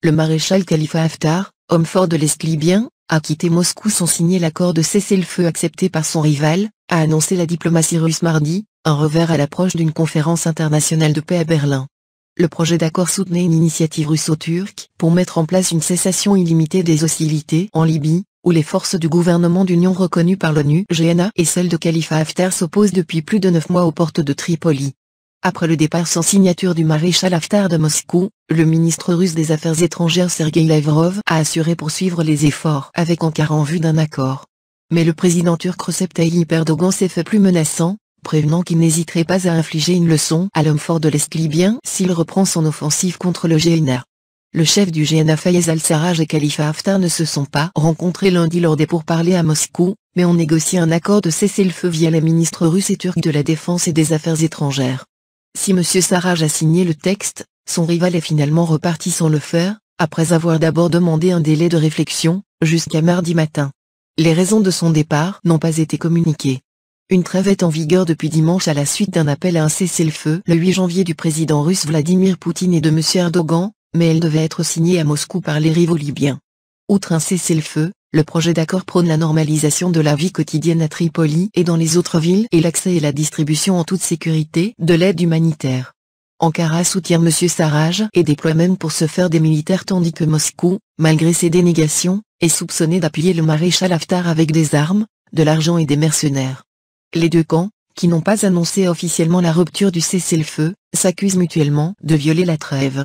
le maréchal Khalifa Haftar, homme fort de l'Est libyen, a quitté Moscou sans signer l'accord de cessez-le-feu accepté par son rival, a annoncé la diplomatie russe mardi, un revers à l'approche d'une conférence internationale de paix à Berlin. Le projet d'accord soutenait une initiative russo-turque pour mettre en place une cessation illimitée des hostilités en Libye, où les forces du gouvernement d'union reconnues par l'ONU (GNA) et celles de Khalifa Haftar s'opposent depuis plus de 9 mois aux portes de Tripoli. Après le départ sans signature du maréchal Haftar de Moscou, le ministre russe des Affaires étrangères Sergueï Lavrov a assuré poursuivre les efforts avec Ankara en vue d'un accord. Mais le président turc Recep Tayyip Erdogan s'est fait plus menaçant, prévenant qu'il n'hésiterait pas à infliger une leçon à l'homme fort de l'Est libyen s'il reprend son offensive contre le GNA. Le chef du GNA Fayez al-Sarraj et Khalifa Haftar ne se sont pas rencontrés lundi lors des pourparlers à Moscou, mais ont négocié un accord de cessez-le-feu via les ministres russes et turcs de la Défense et des Affaires étrangères. Si M. Sarraj a signé le texte, son rival est finalement reparti sans le faire, après avoir d'abord demandé un délai de réflexion, jusqu'à mardi matin. Les raisons de son départ n'ont pas été communiquées. Une trêve est en vigueur depuis dimanche à la suite d'un appel à un cessez-le-feu le 8 janvier du président russe Vladimir Poutine et de M. Erdogan, mais elle devait être signée à Moscou par les rivaux libyens. Outre un cessez-le-feu, le projet d'accord prône la normalisation de la vie quotidienne à Tripoli et dans les autres villes et l'accès et la distribution en toute sécurité de l'aide humanitaire. Ankara soutient M. Sarraj et déploie même pour ce faire des militaires tandis que Moscou, malgré ses dénégations, est soupçonné d'appuyer le maréchal Haftar avec des armes, de l'argent et des mercenaires. Les deux camps, qui n'ont pas annoncé officiellement la rupture du cessez-le-feu, s'accusent mutuellement de violer la trêve.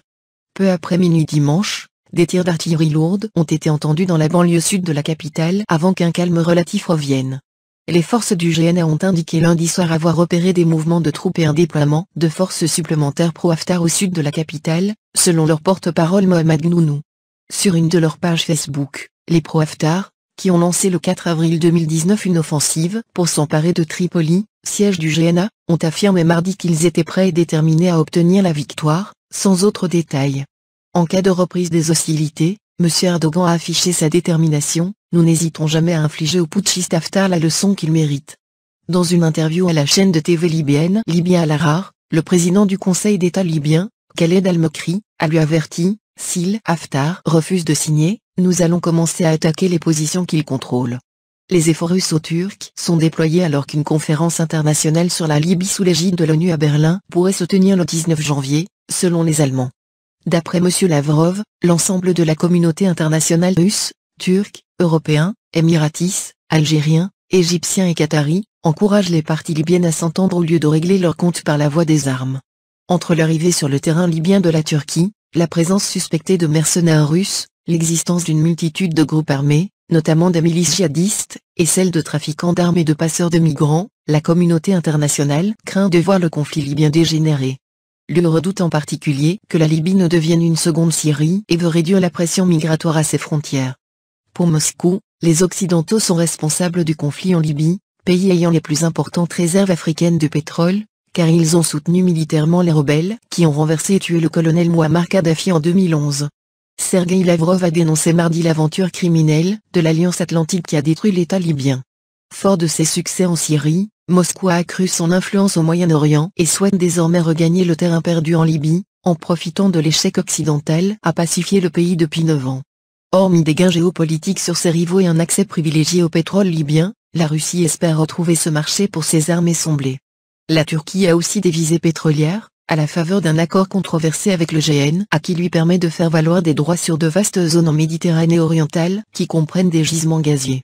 Peu après minuit dimanche, des tirs d'artillerie lourde ont été entendus dans la banlieue sud de la capitale avant qu'un calme relatif revienne. Les forces du GNA ont indiqué lundi soir avoir repéré des mouvements de troupes et un déploiement de forces supplémentaires pro-Haftar au sud de la capitale, selon leur porte-parole Mohamed Nounou. Sur une de leurs pages Facebook, les pro-Haftar, qui ont lancé le 4 avril 2019 une offensive pour s'emparer de Tripoli, siège du GNA, ont affirmé mardi qu'ils étaient prêts et déterminés à obtenir la victoire, sans autres détails. En cas de reprise des hostilités, M. Erdogan a affiché sa détermination, nous n'hésitons jamais à infliger au putschiste Haftar la leçon qu'il mérite. Dans une interview à la chaîne de TV libyenne Libya Al-Ahrar, le président du Conseil d'État libyen, Khaled Al-Mokri, a lui averti, si Haftar refuse de signer, nous allons commencer à attaquer les positions qu'il contrôle. Les efforts russo-turcs sont déployés alors qu'une conférence internationale sur la Libye sous l'égide de l'ONU à Berlin pourrait se tenir le 19 janvier, selon les Allemands. D'après M. Lavrov, l'ensemble de la communauté internationale russe, turque, européen, émiratis, algérien, égyptien et qatari, encourage les parties libyennes à s'entendre au lieu de régler leurs comptes par la voie des armes. Entre l'arrivée sur le terrain libyen de la Turquie, la présence suspectée de mercenaires russes, l'existence d'une multitude de groupes armés, notamment des milices djihadistes, et celle de trafiquants d'armes et de passeurs de migrants, la communauté internationale craint de voir le conflit libyen dégénérer. L'UE redoute en particulier que la Libye ne devienne une seconde Syrie et veut réduire la pression migratoire à ses frontières. Pour Moscou, les Occidentaux sont responsables du conflit en Libye, pays ayant les plus importantes réserves africaines de pétrole, car ils ont soutenu militairement les rebelles qui ont renversé et tué le colonel Mouammar Kadhafi en 2011. Sergueï Lavrov a dénoncé mardi l'aventure criminelle de l'Alliance Atlantique qui a détruit l'État libyen. Fort de ses succès en Syrie, Moscou a accru son influence au Moyen-Orient et souhaite désormais regagner le terrain perdu en Libye, en profitant de l'échec occidental à pacifier le pays depuis 9 ans. Hormis des gains géopolitiques sur ses rivaux et un accès privilégié au pétrole libyen, la Russie espère retrouver ce marché pour ses armes et son blé. La Turquie a aussi des visées pétrolières, à la faveur d'un accord controversé avec le GNA qui lui permet de faire valoir des droits sur de vastes zones en Méditerranée orientale qui comprennent des gisements gaziers.